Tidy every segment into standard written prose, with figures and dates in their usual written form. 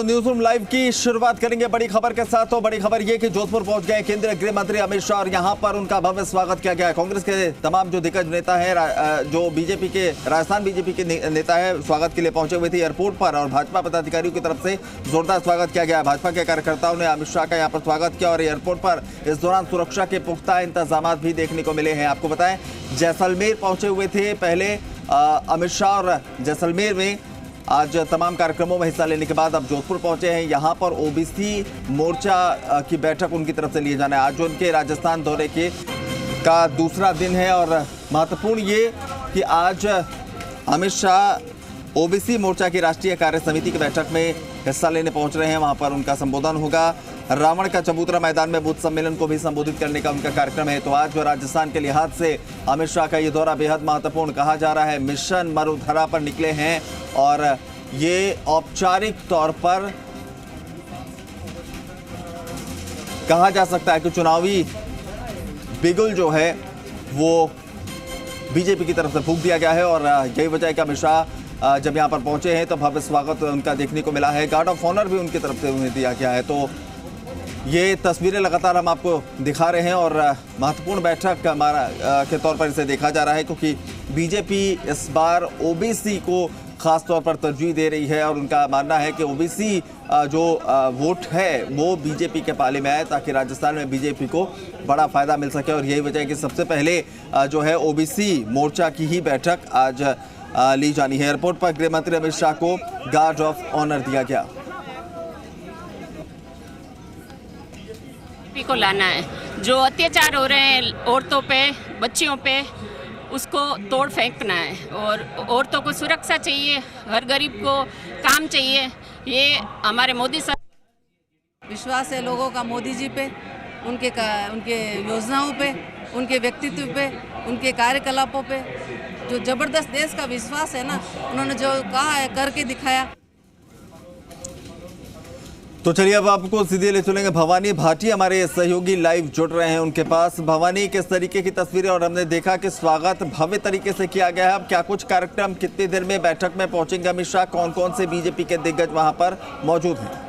News room live की शुरुआत करेंगे बड़ी खबर के साथ। तो बड़ी खबर ये कि जोधपुर पहुंच गए केंद्रीय गृह मंत्री अमित शाह और यहां पर उनका भव्य स्वागत किया गया। कांग्रेस के तमाम जो दिग्गज नेता हैं, जो बीजेपी के राजस्थान बीजेपी के नेता है, स्वागत के लिए पहुंचे हुए थे एयरपोर्ट पर और भाजपा पदाधिकारियों की तरफ से जोरदार स्वागत किया गया। भाजपा के कार्यकर्ताओं ने अमित शाह का यहाँ पर स्वागत किया और एयरपोर्ट पर इस दौरान सुरक्षा के पुख्ता इंतजाम भी देखने को मिले हैं। आपको बताएं, जैसलमेर पहुंचे हुए थे पहले अमित शाह और जैसलमेर में आज तमाम कार्यक्रमों में हिस्सा लेने के बाद अब जोधपुर पहुंचे हैं। यहां पर ओबीसी मोर्चा की बैठक उनकी तरफ से लिए जाना है। आज उनके राजस्थान दौरे का दूसरा दिन है और महत्वपूर्ण ये कि आज अमित शाह ओबीसी मोर्चा की राष्ट्रीय कार्य समिति की बैठक में हिस्सा लेने पहुंच रहे हैं। वहां पर उनका संबोधन होगा। रावण का चबूतरा मैदान में बूथ सम्मेलन को भी संबोधित करने का उनका कार्यक्रम है। तो आज राजस्थान के लिहाज से अमित शाह का ये दौरा बेहद महत्वपूर्ण कहा जा रहा है। मिशन मरुधरा पर निकले हैं और ये औपचारिक तौर पर कहा जा सकता है कि चुनावी बिगुल जो है वो बीजेपी की तरफ से फूंक दिया गया है और यही वजह है कि अमित शाह जब यहाँ पर पहुंचे हैं तो भव्य स्वागत उनका देखने को मिला है। गार्ड ऑफ ऑनर भी उनकी तरफ से उन्हें दिया गया है। तो ये तस्वीरें लगातार हम आपको दिखा रहे हैं और महत्वपूर्ण बैठक हमारा के तौर पर इसे देखा जा रहा है, क्योंकि बीजेपी इस बार ओबीसी को खास तौर पर तरजीह दे रही है और उनका मानना है कि ओबीसी जो वोट है वो बीजेपी के पाले में आए ताकि राजस्थान में बीजेपी को बड़ा फायदा मिल सके। और यही वजह है कि सबसे पहले जो है ओबीसी मोर्चा की ही बैठक आज ली जानी है। एयरपोर्ट पर गृह मंत्री अमित शाह को गार्ड ऑफ ऑनर दिया गया। को लाना है, जो अत्याचार हो रहे हैं औरतों पे, बच्चियों पे, उसको तोड़ फेंकना है और औरतों को सुरक्षा चाहिए, हर गरीब को काम चाहिए। ये हमारे मोदी सरकार विश्वास है लोगों का मोदी जी पे, उनके योजनाओं पे, उनके व्यक्तित्व पे, उनके कार्यकलापों पे जो जबरदस्त देश का विश्वास है ना, उन्होंने जो कहा है करके दिखाया। तो चलिए अब आपको सीधे ले चलेंगे भवानी भाटी, हमारे सहयोगी लाइव जुड़ रहे हैं उनके पास। भवानी, किस तरीके की तस्वीरें, और हमने देखा कि स्वागत भव्य तरीके से किया गया है। अब क्या कुछ कार्यक्रम, कितनी देर में बैठक में पहुंचेंगे अमित शाह, कौन कौन से बीजेपी के दिग्गज वहां पर मौजूद हैं?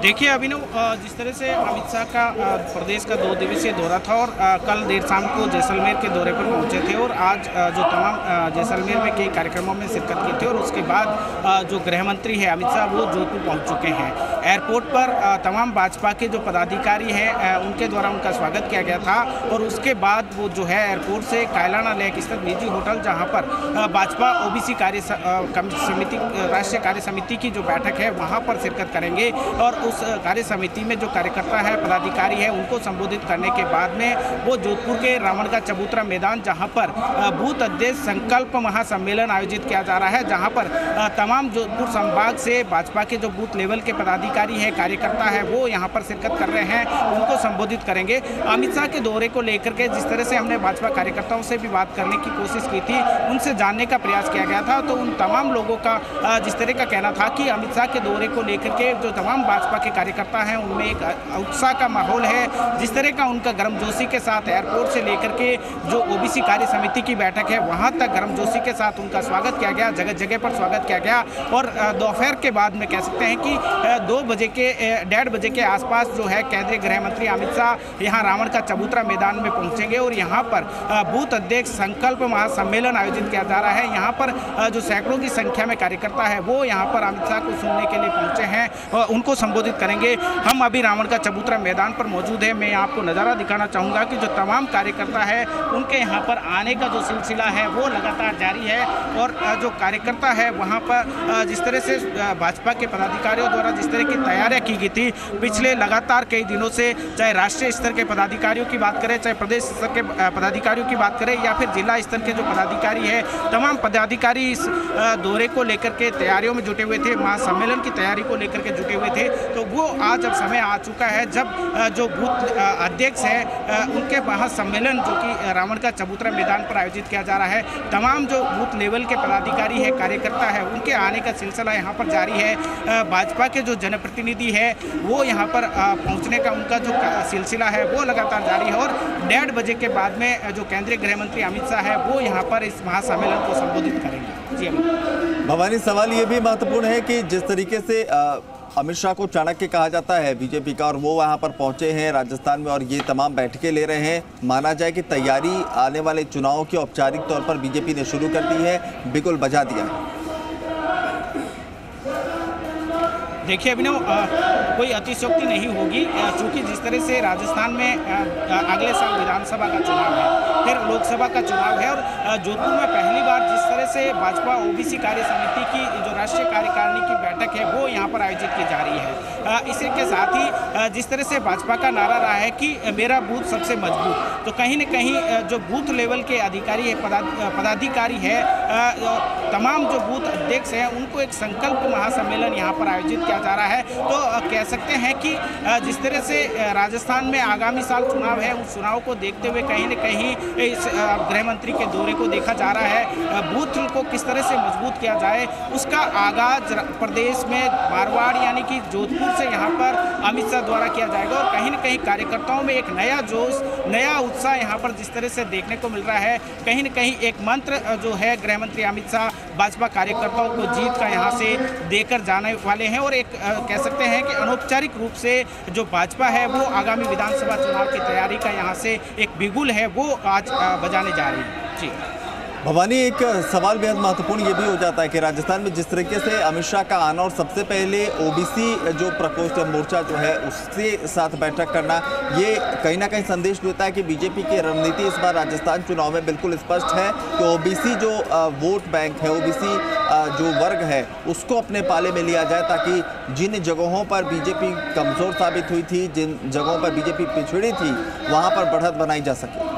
देखिए अभिनव, जिस तरह से अमित शाह का प्रदेश का 2 दिवसीय दौरा था और कल देर शाम को जैसलमेर के दौरे पर पहुंचे थे और आज जो तमाम जैसलमेर में कई कार्यक्रमों में शिरकत की थी और उसके बाद जो गृह मंत्री है अमित शाह वो जोधपुर पहुंच चुके हैं। एयरपोर्ट पर तमाम भाजपा के जो पदाधिकारी हैं उनके द्वारा उनका स्वागत किया गया था और उसके बाद वो जो है एयरपोर्ट से कायलाना लेक स्थित निजी होटल, जहाँ पर भाजपा ओबीसी कार्य समिति, राष्ट्रीय कार्य समिति की जो बैठक है वहाँ पर शिरकत करेंगे और उस कार्य समिति में जो कार्यकर्ता है, पदाधिकारी है, उनको संबोधित करने के बाद में वो जोधपुर के रावण का चबूतरा मैदान, जहां पर बूथ अध्यक्ष संकल्प महासम्मेलन आयोजित किया जा रहा है, जहां पर तमाम जोधपुर संभाग से भाजपा के जो बूथ लेवल के पदाधिकारी है, कार्यकर्ता है, वो यहां पर शिरकत कर रहे हैं, उनको संबोधित करेंगे। अमित शाह के दौरे को लेकर के जिस तरह से हमने भाजपा कार्यकर्ताओं से भी बात करने की कोशिश की थी, उनसे जानने का प्रयास किया गया था, तो उन तमाम लोगों का जिस तरह का कहना था कि अमित शाह के दौरे को लेकर के जो तमाम भाजपा के कार्यकर्ता हैं उनमें एक उत्साह का माहौल है। जिस तरह का उनका गर्मजोशी के साथ एयरपोर्ट से लेकर के जो ओबीसी कार्य समिति की बैठक है वहां तक गर्मजोशी के साथ उनका स्वागत किया गया, जगह जगह पर स्वागत किया गया और दोपहर के बाद में कह सकते हैं कि 1:30 बजे के आसपास जो है केंद्रीय गृह मंत्री अमित शाह यहाँ रावण का चबूतरा मैदान में पहुंचेंगे और यहाँ पर बूथ अध्यक्ष संकल्प महासम्मेलन आयोजित किया जा रहा है। यहाँ पर जो सैकड़ों की संख्या में कार्यकर्ता है वो यहाँ पर अमित शाह को सुनने के लिए पहुंचे हैं और उनको संबोधित करेंगे। हम अभी रावण का चबूतरा मैदान पर मौजूद है। मैं आपको नज़ारा दिखाना चाहूँगा कि जो तमाम कार्यकर्ता है उनके यहाँ पर आने का जो सिलसिला है वो लगातार जारी है और जो कार्यकर्ता है वहाँ पर जिस तरह से भाजपा के पदाधिकारियों द्वारा जिस तरह की तैयारियाँ की गई थी पिछले लगातार कई दिनों से, चाहे राष्ट्रीय स्तर के पदाधिकारियों की बात करें, चाहे प्रदेश स्तर के पदाधिकारियों की बात करें या फिर जिला स्तर के जो पदाधिकारी है, तमाम पदाधिकारी इस दौरे को लेकर के तैयारियों में जुटे हुए थे, महासम्मेलन की तैयारी को लेकर के जुटे हुए थे। तो वो आज अब समय आ चुका है जब जो बूथ अध्यक्ष है उनके महासम्मेलन जो कि रावण का चबूतरा मैदान पर आयोजित किया जा रहा है, तमाम जो बूथ लेवल के पदाधिकारी है, कार्यकर्ता है, उनके आने का सिलसिला यहाँ पर जारी है। भाजपा के जो जनप्रतिनिधि है वो यहाँ पर पहुँचने का उनका जो सिलसिला है वो लगातार जारी है और 1:30 बजे के बाद में जो केंद्रीय गृह मंत्री अमित शाह है वो यहाँ पर इस महासम्मेलन को संबोधित करेंगे। जी अभी भवानी, सवाल ये भी महत्वपूर्ण है कि जिस तरीके से अमित शाह को चाणक्य कहा जाता है बीजेपी का, और वो वहां पर पहुंचे हैं राजस्थान में और ये तमाम बैठकें ले रहे हैं, माना जाए कि तैयारी आने वाले चुनाव की औपचारिक तौर पर बीजेपी ने शुरू कर दी है, बिगुल बजा दिया है। देखिए अभिनव, कोई अतिशयोक्ति नहीं होगी, क्योंकि जिस तरह से राजस्थान में अगले साल विधानसभा का चुनाव है, फिर लोकसभा का चुनाव है, और जोधपुर में पहली बार जिस तरह से भाजपा ओबीसी कार्य समिति की जो राष्ट्रीय कार्यकारिणी की बैठक है वो यहाँ पर आयोजित की जा रही है। इसी के साथ ही जिस तरह से भाजपा का नारा रहा है कि मेरा बूथ सबसे मजबूत, तो कहीं न कहीं जो बूथ लेवल के अधिकारी है, पदाधिकारी है, तमाम जो बूथ अध्यक्ष हैं, उनको एक संकल्प महासम्मेलन यहाँ पर आयोजित किया जा रहा है। तो कह सकते हैं कि जिस तरह से राजस्थान में आगामी साल चुनाव है, उस चुनाव को देखते हुए कहीं न कहीं इस गृह मंत्री के दौरे को देखा जा रहा है। बूथ को किस तरह से मजबूत किया जाए, उसका आगाज प्रदेश में मारवाड़ यानी कि जोधपुर से यहाँ पर अमित शाह द्वारा किया जाएगा, और कहीं न कहीं कार्यकर्ताओं में एक नया जोश, नया उत्साह यहाँ पर जिस तरह से देखने को मिल रहा है। कहीं न कहीं एक मंत्र जो है गृह मंत्री अमित शाह भाजपा कार्यकर्ताओं को जीत का यहाँ से देकर जाने वाले हैं, और एक कह सकते हैं कि अनौपचारिक रूप से जो भाजपा है वो आगामी विधानसभा चुनाव की तैयारी का यहाँ से एक बिगुल है वो आज बजाने जा रही है। जी भवानी, एक सवाल बेहद महत्वपूर्ण ये भी हो जाता है कि राजस्थान में जिस तरीके से अमित शाह का आना और सबसे पहले ओबीसी जो प्रकोष्ठ मोर्चा जो है उसके साथ बैठक करना, ये कहीं ना कहीं संदेश देता है कि बीजेपी की रणनीति इस बार राजस्थान चुनाव में बिल्कुल स्पष्ट है कि ओबीसी जो वोट बैंक है, ओबीसी जो वर्ग है, उसको अपने पाले में लिया जाए, ताकि जिन जगहों पर बीजेपी कमज़ोर साबित हुई थी, जिन जगहों पर बीजेपी पिछड़ी थी, वहाँ पर बढ़त बनाई जा सके।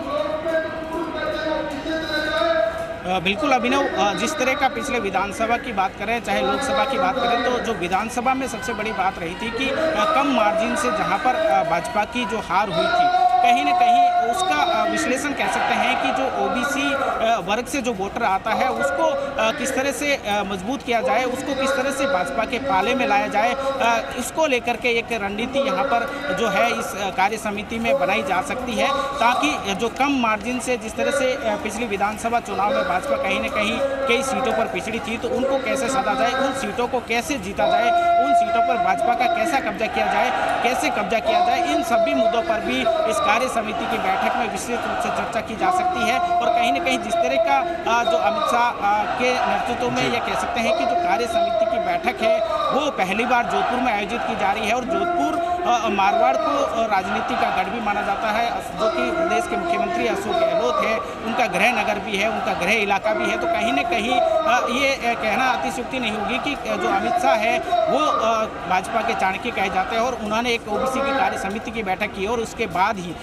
बिल्कुल अभिनव, जिस तरह का पिछले विधानसभा की बात करें चाहे लोकसभा की बात करें, तो जो विधानसभा में सबसे बड़ी बात रही थी कि कम मार्जिन से जहां पर भाजपा की जो हार हुई थी, कहीं न कहीं उसका विश्लेषण कह सकते हैं कि जो ओबीसी वर्ग से जो वोटर आता है उसको किस तरह से मजबूत किया जाए, उसको किस तरह से भाजपा के पाले में लाया जाए, इसको लेकर के एक रणनीति यहाँ पर जो है इस कार्य समिति में बनाई जा सकती है, ताकि जो कम मार्जिन से जिस तरह से पिछली विधानसभा चुनाव में भाजपा कहीं न कहीं कई सीटों पर पिछड़ी थी, तो उनको कैसे सदा जाए, उन सीटों को कैसे जीता जाए, उन सीटों पर भाजपा का कैसा कब्जा किया जाए, कैसे कब्जा किया जाए, इन सभी मुद्दों पर भी इस कार्य समिति की बैठक में विस्तृत रूप से चर्चा की जा सकती है। और कहीं न कहीं जिस तरह का जो अमित शाह के नेतृत्व में यह कह सकते हैं कि जो कार्य समिति की बैठक है वो पहली बार जोधपुर में आयोजित की जा रही है, और जोधपुर मारवाड़ को राजनीति का गढ़ भी माना जाता है, जो कि प्रदेश के मुख्यमंत्री अशोक गहलोत है, उनका गृह नगर भी है, उनका गृह इलाका भी है। तो कहीं न कहीं ये कहना अतिशयोक्ति नहीं होगी कि जो अमित शाह है वो भाजपा के चाणक्य कहे जाते हैं, और उन्होंने एक ओबीसी की कार्य समिति की बैठक की, और उसके बाद ही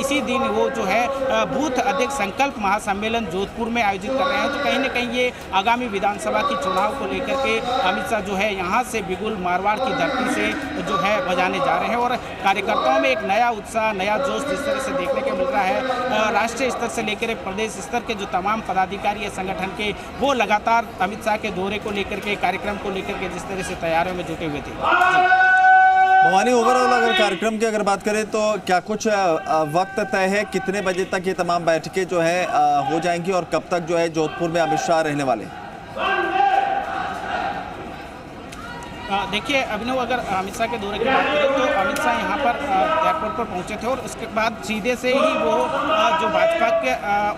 इसी दिन वो जो है बूथ अध्यक्ष संकल्प महासम्मेलन जोधपुर में आयोजित कर रहे हैं। तो कहीं न कहीं ये आगामी विधानसभा की चुनाव को लेकर के अमित शाह जो है यहाँ से बिगुल मारवाड़ की धरती से जो है बजाने जा रहे हैं, और कार्यकर्ताओं में एक नया उत्साह, नया जोश जिस तरह से देखने को मिल रहा है। राष्ट्रीय स्तर से लेकर प्रदेश स्तर के जो तमाम पदाधिकारी है संगठन के, वो लगातार अमित शाह के दौरे को लेकर के, कार्यक्रम को लेकर के जिस तरह से तैयारियों में जुटे हुए थे। भवानी, ओवरऑल अगर कार्यक्रम की अगर बात करें तो क्या कुछ वक्त तय है, कितने बजे तक ये तमाम बैठकें जो है हो जाएंगी, और कब तक जो है जोधपुर में अमित शाह रहने वाले? देखिए अभिनव, अगर अमित शाह के दौरे की बात करें तो अमित शाह यहाँ पर एयरपोर्ट पर पहुँचे थे, और उसके बाद सीधे से ही वो जो भाजपा के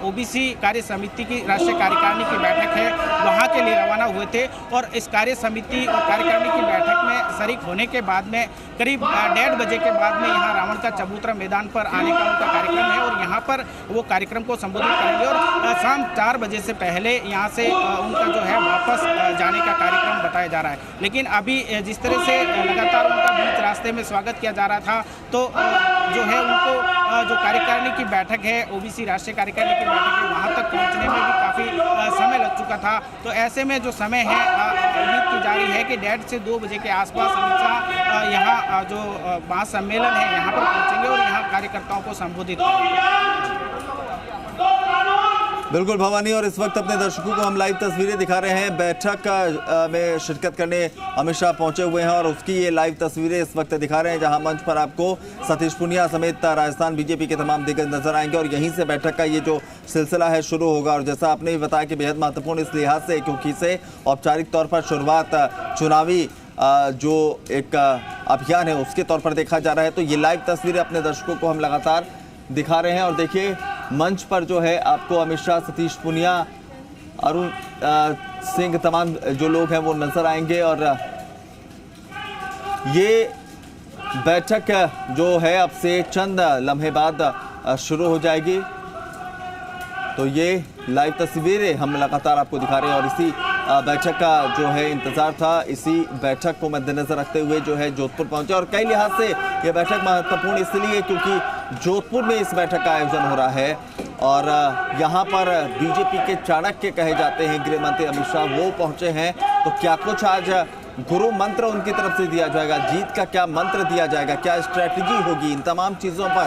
ओबीसी कार्य समिति की राष्ट्रीय कार्यकारिणी की बैठक है वहाँ के लिए रवाना हुए थे। और इस कार्य समिति और कार्यकारिणी की बैठक में शरीक होने के बाद में करीब 1:30 बजे के बाद में यहाँ रावण का चबूतरा मैदान पर आने का उनका कार्यक्रम है, और यहाँ पर वो कार्यक्रम को संबोधित करेंगे, और शाम 4 बजे से पहले यहाँ से उनका जो है वापस जाने का कार्यक्रम बताया जा रहा है। लेकिन अभी जिस तरह से लगातार उनका बीच रास्ते में स्वागत किया जा रहा था, तो जो है उनको जो कार्यकारिणी की बैठक है, ओबीसी राष्ट्रीय कार्यकारिणी की बैठक है, वहाँ तक पहुँचने में भी काफ़ी समय लग चुका था। तो ऐसे में जो समय है उम्मीद की जा रही है कि 1:30 से 2 बजे के आसपास अमित शाह यहाँ जो महासम्मेलन है यहाँ पर पहुँचेंगे और यहाँ कार्यकर्ताओं को संबोधित करेंगे। बिल्कुल भवानी, और इस वक्त अपने दर्शकों को हम लाइव तस्वीरें दिखा रहे हैं। बैठक में शिरकत करने अमित शाह पहुंचे हुए हैं और उसकी ये लाइव तस्वीरें इस वक्त दिखा रहे हैं, जहां मंच पर आपको सतीश पूनिया समेत राजस्थान बीजेपी के तमाम दिग्गज नजर आएंगे और यहीं से बैठक का ये जो सिलसिला है शुरू होगा। और जैसा आपने भी बताया कि बेहद महत्वपूर्ण इस लिहाज से क्योंकि इसे औपचारिक तौर पर शुरुआत चुनावी जो एक अभियान है उसके तौर पर देखा जा रहा है। तो ये लाइव तस्वीरें अपने दर्शकों को हम लगातार दिखा रहे हैं और देखिए मंच पर जो है आपको अमित शाह, सतीश पूनिया, अरुण सिंह, तमाम जो लोग हैं वो नजर आएंगे। और ये बैठक जो है अब से चंद लम्हे बाद शुरू हो जाएगी। तो ये लाइव तस्वीरें हम लगातार आपको दिखा रहे हैं और इसी बैठक का जो है इंतजार था, इसी बैठक को मद्देनजर रखते हुए जो है जोधपुर पहुंचे। और कई लिहाज से यह बैठक महत्वपूर्ण इसलिए क्योंकि जोधपुर में इस बैठक का आयोजन हो रहा है और यहाँ पर बीजेपी के चाणक्य कहे जाते हैं गृह मंत्री अमित शाह, वो पहुंचे हैं। तो क्या कुछ आज गुरु मंत्र उनकी तरफ से दिया जाएगा, जीत का क्या मंत्र दिया जाएगा, क्या स्ट्रैटेजी होगी, इन तमाम चीज़ों पर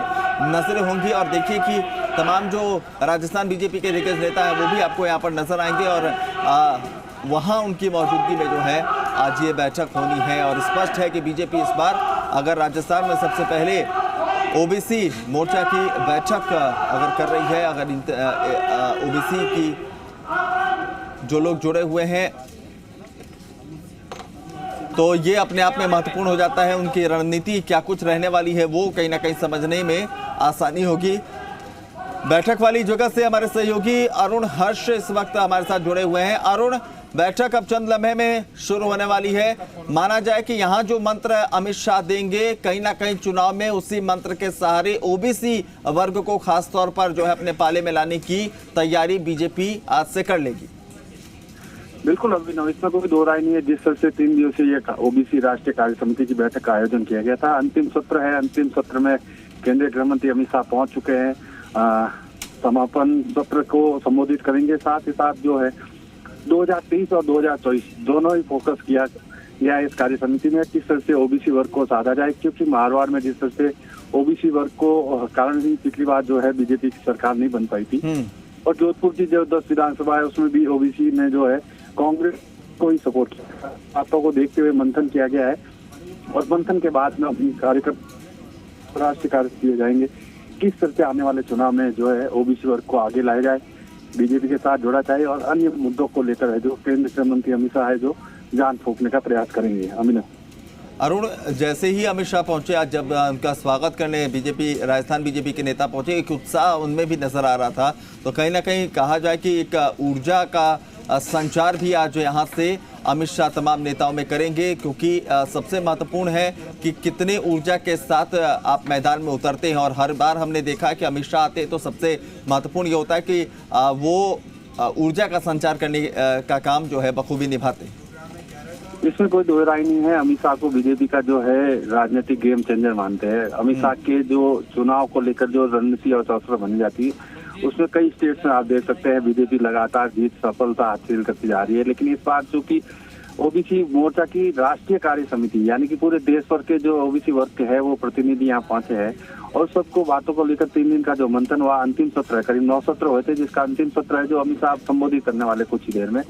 नजरें होंगी। और देखिए कि तमाम जो राजस्थान बीजेपी के दिग्गज नेता हैं वो भी आपको यहाँ पर नजर आएंगे और वहाँ उनकी मौजूदगी में जो है आज ये बैठक होनी है। और स्पष्ट है कि बीजेपी इस बार अगर राजस्थान में सबसे पहले ओबीसी मोर्चा की बैठक अगर कर रही है, अगर ओबीसी की जो लोग जुड़े हुए हैं तो ये अपने आप में महत्वपूर्ण हो जाता है। उनकी रणनीति क्या कुछ रहने वाली है वो कहीं ना कहीं समझने में आसानी होगी। बैठक वाली जगह से हमारे सहयोगी अरुण हर्ष इस वक्त हमारे साथ जुड़े हुए हैं। अरुण, बैठक अब चंद लम्हे में शुरू होने वाली है। माना जाए कि यहाँ जो मंत्र अमित शाह देंगे कहीं ना कहीं चुनाव में उसी मंत्र के सहारे ओबीसी वर्ग को खास तौर पर जो है अपने पाले में लाने की तैयारी बीजेपी आज से कर लेगी। बिल्कुल अभिनव, इसमें कोई दो राय नहीं है। जिस तरह से 3 दिवसीय ये ओबीसी राष्ट्रीय कार्य समिति की बैठक का आयोजन किया गया था, अंतिम सत्र है। अंतिम सत्र में केंद्रीय गृह मंत्री अमित शाह पहुंच चुके हैं, समापन सत्र को संबोधित करेंगे। साथ ही साथ जो है 2023 और 2024 दोनों ही फोकस किया गया इस कार्य समिति में किस तरह से ओबीसी वर्ग को साधा जाए, क्योंकि मारवाड़ में जिस तरह से ओबीसी वर्ग को कारण ही पिछली बार जो है बीजेपी की सरकार नहीं बन पाई थी और जोधपुर की जो 10 विधानसभा है उसमें भी ओबीसी ने जो है कांग्रेस को ही सपोर्ट किया। बातों को देखते हुए मंथन किया गया है और मंथन के बाद में कार्यक्रम राष्ट्रीय कार्य किए जाएंगे। किस तरह से आने वाले चुनाव में जो है ओबीसी वर्ग को आगे लाया जाए, बीजेपी के साथ जोड़ा जाए और अन्य मुद्दों को लेकर है जो केंद्रीय गृह मंत्री अमित शाह है जो जान फूंकने का प्रयास करेंगे। अमित अरुण, जैसे ही अमित शाह पहुंचे आज, जब उनका स्वागत करने बीजेपी राजस्थान बीजेपी के नेता पहुंचे, एक उत्साह उनमें भी नजर आ रहा था। तो कहीं ना कहीं कहा जाए कि एक ऊर्जा का संचार भी आज यहाँ से अमित शाह तमाम नेताओं में करेंगे, क्योंकि सबसे महत्वपूर्ण है कि कितने ऊर्जा के साथ आप मैदान में उतरते हैं। और हर बार हमने देखा है कि अमित शाह आते हैं तो सबसे महत्वपूर्ण ये होता है कि वो ऊर्जा का संचार करने का काम जो है बखूबी निभाते हैं। इसमें कोई दो राय नहीं है। अमित शाह को बीजेपी का जो है राजनीतिक गेम चेंजर मानते हैं। अमित शाह के जो चुनाव को लेकर जो रणनीति और शस्त्र बन जाती है उसमें कई स्टेट्स में आप देख सकते हैं बीजेपी लगातार जीत सफलता हासिल करती जा रही है। लेकिन इस बार चूंकि ओबीसी मोर्चा की राष्ट्रीय कार्य समिति यानी कि पूरे देश भर के जो ओबीसी वर्ग है वो प्रतिनिधि यहाँ पहुंचे हैं और सबको बातों को लेकर 3 दिन का जो मंथन हुआ, अंतिम सत्र है, करीब 9 सत्र हुए थे, जिसका अंतिम सत्र है जो अमित शाह संबोधित करने वाले कुछ ही देर में।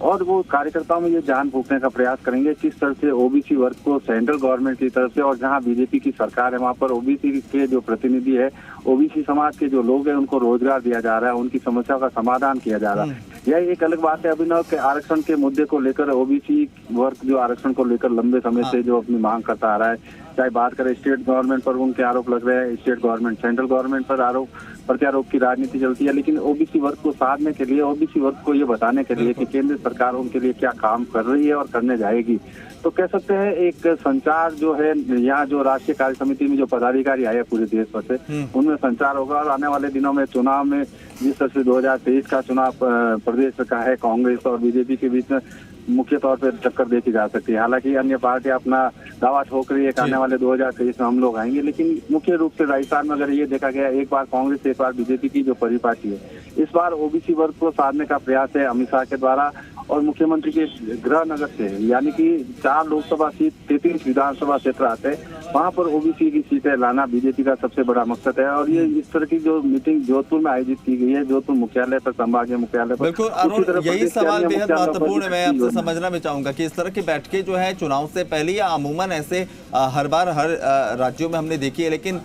और वो कार्यकर्ताओं में ये जान फूंकने का प्रयास करेंगे किस तरह से ओबीसी वर्ग को सेंट्रल गवर्नमेंट की तरफ से और जहां बीजेपी की सरकार है वहां पर ओबीसी के जो प्रतिनिधि है, ओबीसी समाज के जो लोग हैं उनको रोजगार दिया जा रहा है, उनकी समस्याओं का समाधान किया जा रहा है। यह एक अलग बात है अभिनव के आरक्षण के मुद्दे को लेकर ओबीसी वर्ग जो आरक्षण को लेकर लंबे समय से जो अपनी मांग करता आ रहा है, चाहे बात करें स्टेट गवर्नमेंट पर उनके आरोप लग रहे हैं, स्टेट गवर्नमेंट सेंट्रल गवर्नमेंट पर आरोप प्रत्यारोप की राजनीति चलती है। लेकिन ओबीसी वर्ग को साधने के लिए, ओबीसी वर्ग को ये बताने के लिए कि केंद्र सरकार उनके लिए क्या काम कर रही है और करने जाएगी, तो कह सकते हैं एक संचार जो है यहाँ जो राष्ट्रीय कार्य समिति में जो पदाधिकारी आए पूरे देश भर से उनमें संचार होगा। और आने वाले दिनों में चुनाव में जिस तरह से 2023 का चुनाव प्रदेश का है, कांग्रेस और बीजेपी के बीच में मुख्य तौर पर टक्कर देखी जा सकती है। हालांकि अन्य पार्टी अपना दावा ठोक रही है कि आने वाले 2023 में हम लोग आएंगे, लेकिन मुख्य रूप से राजस्थान में अगर ये देखा गया एक बार कांग्रेस एक बार बीजेपी की जो परिपाटी है, इस बार ओबीसी वर्ग को साधने का प्रयास है अमित शाह के द्वारा और मुख्यमंत्री के गृह नगर से, यानी कि 4 लोकसभा सीट 33 विधानसभा क्षेत्र आते हैं, वहां पर ओबीसी की सीटें लाना बीजेपी का सबसे बड़ा मकसद है। और ये इस तरह की जो मीटिंग जोधपुर में आयोजित की गई है, जोधपुर मुख्यालय पर, संभागीय मुख्यालय पर, बिल्कुल अरुण, यही सवाल बेहद महत्वपूर्ण है। मैं आपसे समझना भी चाहूंगा कि इस तरह की बैठकें जो है चुनाव से पहले या अमूमन ऐसे हर बार हर राज्यों में हमने देखी है, लेकिन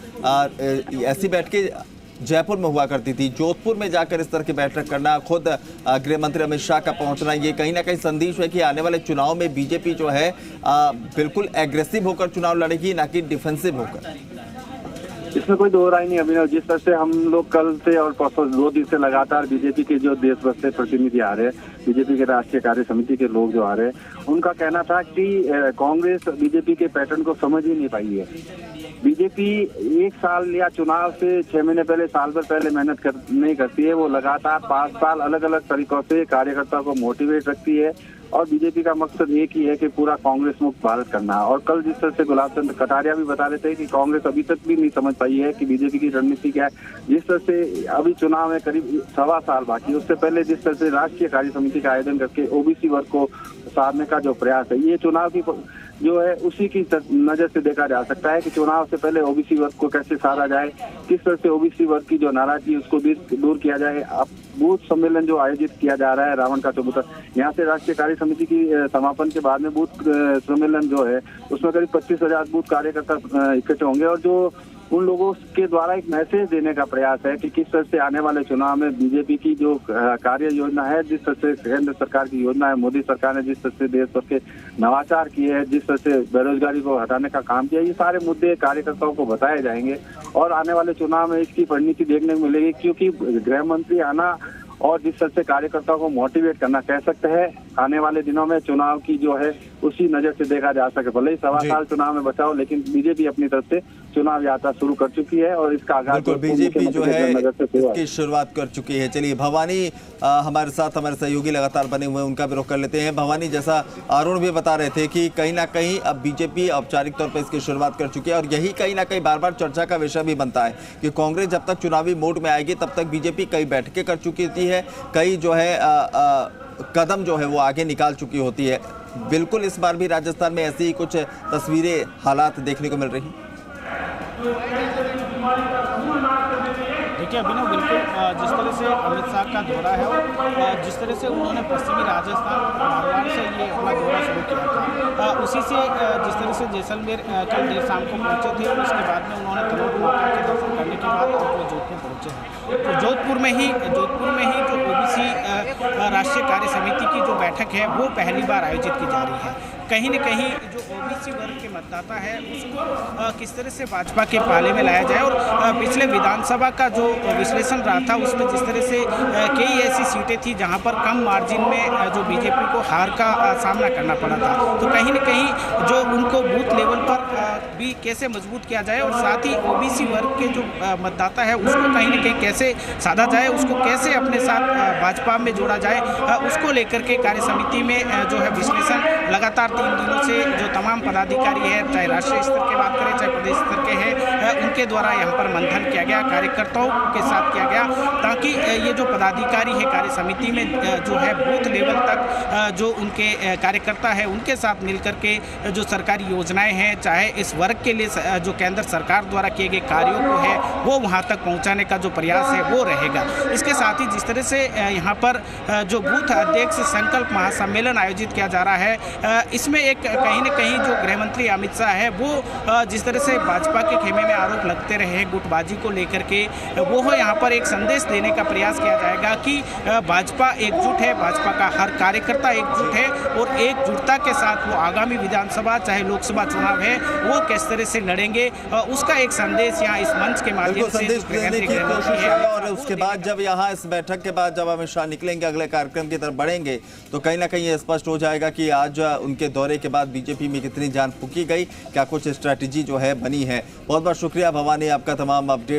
ऐसी बैठकें जयपुर में हुआ करती थी। जोधपुर में जाकर इस तरह की बैठक करना, खुद गृह मंत्री अमित शाह का पहुंचना, ये कहीं ना कहीं संदेश है कि आने वाले चुनाव में बीजेपी जो है बिल्कुल एग्रेसिव होकर चुनाव लड़ेगी, ना कि डिफेंसिव होकर। इसमें कोई दो राय नहीं अभिनव। जिस तरह से हम लोग कल से और परसों 2 दिन से लगातार बीजेपी के जो देश भर से प्रतिनिधि आ रहे हैं, बीजेपी के राष्ट्रीय कार्य समिति के लोग जो आ रहे हैं, उनका कहना था कि कांग्रेस बीजेपी के पैटर्न को समझ ही नहीं पाई है। बीजेपी 1 साल या चुनाव से 6 महीने पहले, साल भर पहले मेहनत नहीं करती है। वो लगातार 5 साल अलग अलग तरीकों से कार्यकर्ता को मोटिवेट रखती है और बीजेपी का मकसद एक ही है कि पूरा कांग्रेस मुक्त भारत करना। और कल जिस तरह से गुलाब चंद कटारिया भी बता रहे थे कि कांग्रेस अभी तक भी नहीं समझ पाई है कि बीजेपी की रणनीति क्या है। जिस तरह से अभी चुनाव में करीब 1.25 साल बाकी, उससे पहले जिस तरह से राष्ट्रीय कार्य समिति का आयोजन करके ओबीसी वर्ग को साधने का जो प्रयास है, ये चुनाव की जो है उसी की नजर से देखा जा सकता है कि चुनाव से पहले ओबीसी वर्ग को कैसे सहारा जाए, किस तरह से ओबीसी वर्ग की जो नाराजगी है उसको दूर किया जाए। अब बूथ सम्मेलन जो आयोजित किया जा रहा है रावण का चबूतरा, यहाँ से राष्ट्रीय कार्य समिति की समापन के बाद में बूथ सम्मेलन जो है उसमें करीब 25,000 बूथ कार्यकर्ता इकट्ठे होंगे और जो उन लोगों के द्वारा एक मैसेज देने का प्रयास है कि किस तरह से आने वाले चुनाव में बीजेपी की जो कार्य योजना है, जिस तरह से केंद्र सरकार की योजना है, मोदी सरकार ने जिस तरह से देश भर के नवाचार किए हैं, जिस तरह से बेरोजगारी को हटाने का काम किया, ये सारे मुद्दे कार्यकर्ताओं को बताए जाएंगे और आने वाले चुनाव में इसकी परिणति देखने को मिलेगी। क्योंकि गृह मंत्री आना और जिस तरह से कार्यकर्ताओं को मोटिवेट करना, कह सकते हैं आने वाले दिनों में चुनाव की जो है उसी नजर से देखा जा सके। भले ही 1.25 साल चुनाव में बचा हो, लेकिन बीजेपी अपनी तरफ से चुनाव यात्रा शुरू कर चुकी है और इसका आगाज बीजेपी जो है इसकी शुरुआत कर चुकी है। चलिए भवानी हमारे साथ, हमारे सहयोगी लगातार बने हुए हैं, उनका भी रुख कर लेते हैं। भवानी, जैसा अरुण भी बता रहे थे कि कहीं ना कहीं अब बीजेपी औपचारिक तौर पर इसकी शुरुआत कर चुकी है और यही कहीं ना कहीं बार बार चर्चा का विषय भी बनता है कि कांग्रेस जब तक चुनावी मोड में आएगी तब तक बीजेपी कई बैठकें कर चुकी होती है, कई जो है कदम जो है वो आगे निकाल चुकी होती है। बिल्कुल इस बार भी राजस्थान में ऐसी ही कुछ तस्वीरें, हालात देखने को मिल रही। देखिए अभिनव, बिल्कुल जिस तरह से अमित शाह का दौरा है और जिस तरह से उन्होंने पश्चिमी राजस्थान मारवाड़ से ये अपना दौरा शुरू किया था, उसी से जिस तरह से जैसलमेर कल देर शाम को पहुंचे थे और उसके बाद में उन्होंने तलोट माता के दर्शन करने के बाद वो जोधपुर पहुंचे हैं। तो जोधपुर में ही जो ओबीसी राष्ट्रीय कार्य समिति की जो बैठक है वो पहली बार आयोजित की जा रही है। कहीं न कहीं जो ओबीसी वर्ग के मतदाता है उसको किस तरह से भाजपा के पाले में लाया जाए और पिछले विधानसभा का जो विश्लेषण रहा था उसमें जिस तरह से कई ऐसी सीटें थी जहां पर कम मार्जिन में जो बीजेपी को हार का सामना करना पड़ा था, तो कहीं न कहीं जो उनको बूथ लेवल पर भी कैसे मजबूत किया जाए और साथ ही ओबीसी वर्ग के जो मतदाता है उसको कहीं न कहीं कैसे साधा जाए, उसको कैसे अपने साथ भाजपा में जोड़ा जाए, उसको लेकर के कार्य समिति में जो है विश्लेषण लगातार 3 दिनों से जो तमाम पदाधिकारी है, चाहे राष्ट्रीय स्तर की बात करें चाहे प्रदेश स्तर के हैं, उनके द्वारा यहाँ पर मंथन किया गया, कार्यकर्ताओं के साथ किया गया, ताकि ये जो पदाधिकारी है कार्य समिति में जो है बूथ लेवल तक जो उनके कार्यकर्ता है उनके साथ मिलकर के जो सरकारी योजनाएं हैं, चाहे इस वर्ग के लिए जो केंद्र सरकार द्वारा किए गए कार्यों को है वो वहाँ तक पहुँचाने का जो प्रयास है वो रहेगा। इसके साथ ही जिस तरह से यहाँ पर जो बूथ अध्यक्ष संकल्प महासम्मेलन आयोजित किया जा रहा है, इसमें एक कहीं न कहीं जो गृह मंत्री अमित शाह है वो जिस तरह से भाजपा के खेमे में आरोप लगते रहे हैं गुटबाजी को लेकर के, वो यहाँ पर एक संदेश देने का प्रयास किया जाएगा कि भाजपा एकजुट है, भाजपा का हर कार्यकर्ता एकजुट है और एकजुटता के साथ वो आगामी विधानसभा चाहे लोकसभा चुनाव है वो किस तरह से लड़ेंगे, उसका एक संदेश यहाँ इस मंच के माध्यम से देने की कोशिश है। और उसके बाद जब यहाँ इस बैठक के बाद जब अमित शाह निकलेंगे, अगले कार्यक्रम की तरफ बढ़ेंगे, तो कहीं ना कहीं ये स्पष्ट हो जाएगा कि आज उनके दौरे के बाद बीजेपी में कितनी जान फूंकी गई, क्या कुछ स्ट्रैटेजी जो है बनी है। बहुत बहुत शुक्रिया भवानी, आपका तमाम अपडेट